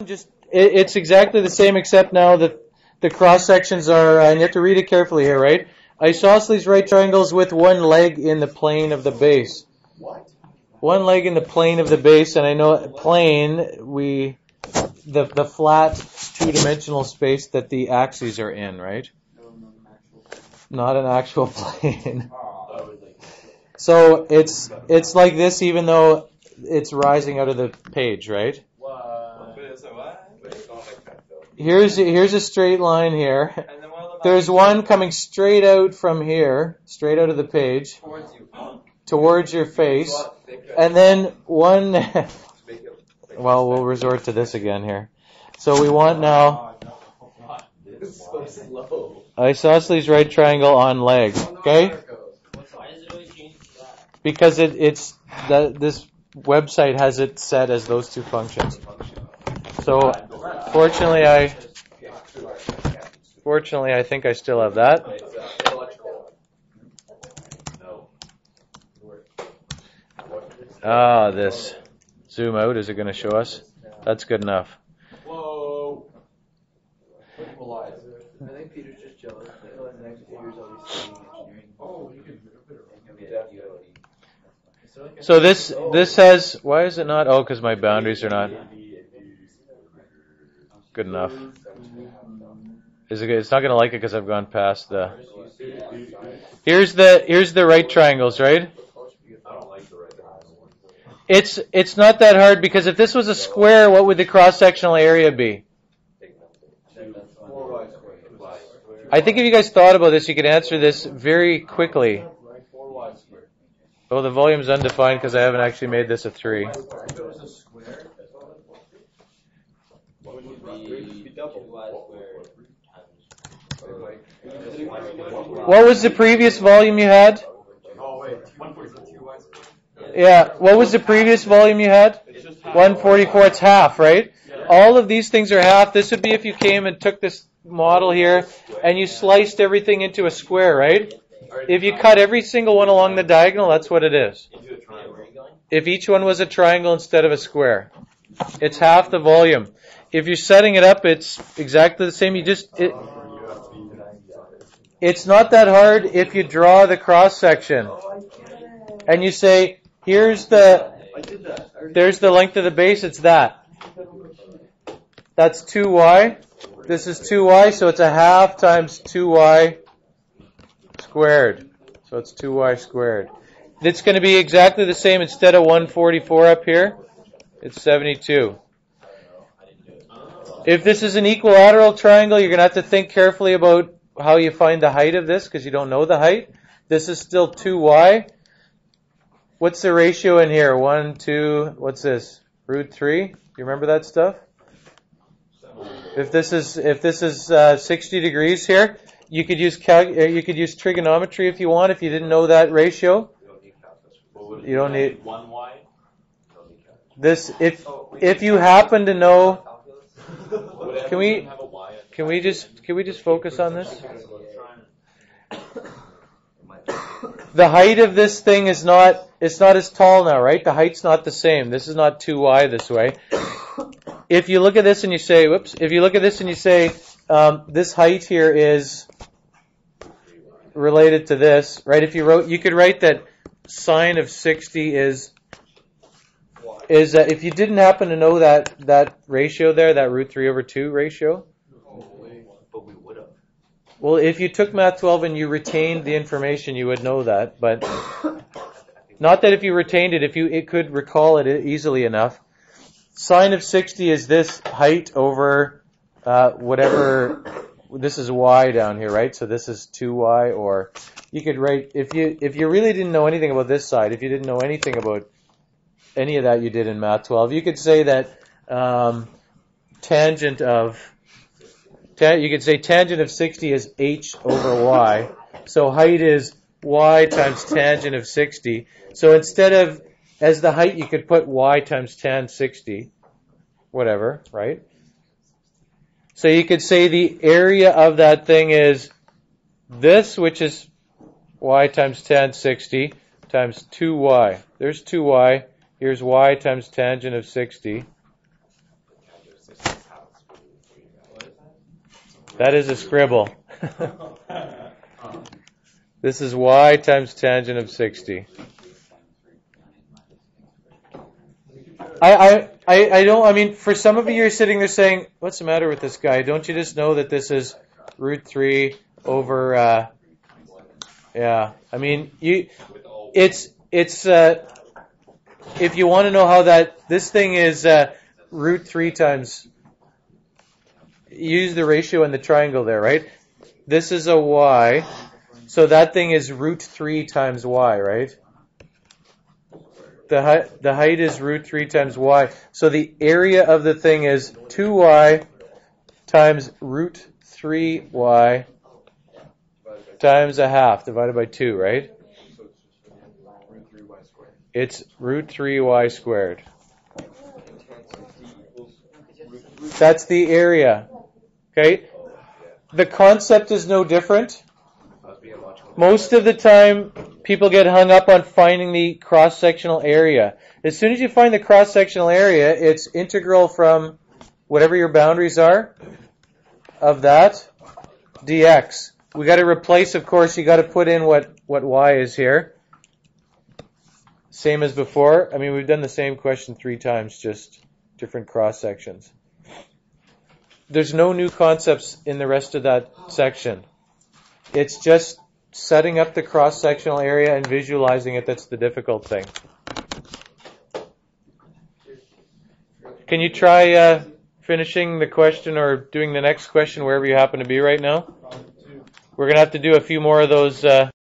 It's exactly the same, except now that the cross sections are, and you have to read it carefully here, right? Isosceles right triangles with one leg in the plane of the base. What? One leg in the plane of the base, and I know plane, the flat two-dimensional space that the axes are in, right? Not an actual plane. So it's like this, even though it's rising out of the page, right? Here's a straight line here. There's one coming straight out from here, straight out of the page, towards your face, and then one. Well, we'll resort to this again here. So we want now isosceles right triangle on leg, okay? Because this website has it set as those two functions. So fortunately, I think I still have that. This zoom out. Is it going to show us? That's good enough. Whoa. I think Peter's just jealous that the next few years I'll be studying engineering. Oh, you can So this has, why is it not? Oh, because my boundaries are not good enough. Is it? It's not going to like it because I've gone past the. Here's the right triangles, right? It's not that hard, because if this was a square, what would the cross-sectional area be? I think if you guys thought about this, you could answer this very quickly. Oh, the volume's undefined because I haven't actually made this a 3. What was the previous volume you had? Yeah, what was the previous volume you had? 144, it's half, right? All of these things are half. This would be if you came and took this model here and you sliced everything into a square, right? If you cut every single one along the diagonal, that's what it is. If each one was a triangle instead of a square, it's half the volume. If you're setting it up, it's exactly the same. It's not that hard if you draw the cross section and you say, there's the length of the base, it's that. That's 2y. This is 2y, so it's a half times 2y squared. So it's 2y squared. It's going to be exactly the same. Instead of 144 up here, it's 72. If this is an equilateral triangle, you're going to have to think carefully about how you find the height of this, because you don't know the height. This is still 2y. What's the ratio in here? 1, 2, what's this? Root 3? Do you remember that stuff? If this is 60 degrees here, you could use trigonometry if you want. If you didn't know that ratio, you don't need this. If you happen to know, can we just focus on this? The height of this thing is not as tall now, right? The height's not the same. This is not 2y this way. If you look at this and you say, this height here is related to this, right? You could write that sine of 60 is if you didn't happen to know that ratio there, that root 3 over 2 ratio. But we would have. Well, if you took Math 12 and you retained the information, you would know that. But not that if you retained it, it could recall it easily enough. Sine of 60 is this height over whatever. This is y down here, right? So this is 2y, or you could write, if you really didn't know anything about this side, if you didn't know anything about any of that you did in Math 12, you could say that tangent of 60 is h over y. So height is y times tangent of 60. So instead of, as the height, you could put y times tan 60, whatever, right? So you could say the area of that thing is this, which is y times tan 60, times 2y. There's 2y. Here's y times tangent of 60. That is a scribble. This is y times tangent of 60. I mean, for some of you, you're sitting there saying, what's the matter with this guy? Don't you just know that this is root 3 over, yeah. I mean, it's if you want to know how this thing is root 3 times, use the ratio in the triangle there, right? This is a y, so that thing is root 3 times y, right? The height is root 3 times y. So the area of the thing is 2y times root 3y times a half divided by 2, right? It's root 3y squared. That's the area. Okay? The concept is no different. Most of the time, people get hung up on finding the cross-sectional area. As soon as you find the cross-sectional area, it's integral from whatever your boundaries are of that dx. We got to replace, of course, you got to put in what y is here. Same as before. I mean, we've done the same question 3 times, just different cross-sections. There's no new concepts in the rest of that section. It's just setting up the cross-sectional area and visualizing it that's the difficult thing. Can you try finishing the question or doing the next question wherever you happen to be right now? We're going to have to do a few more of those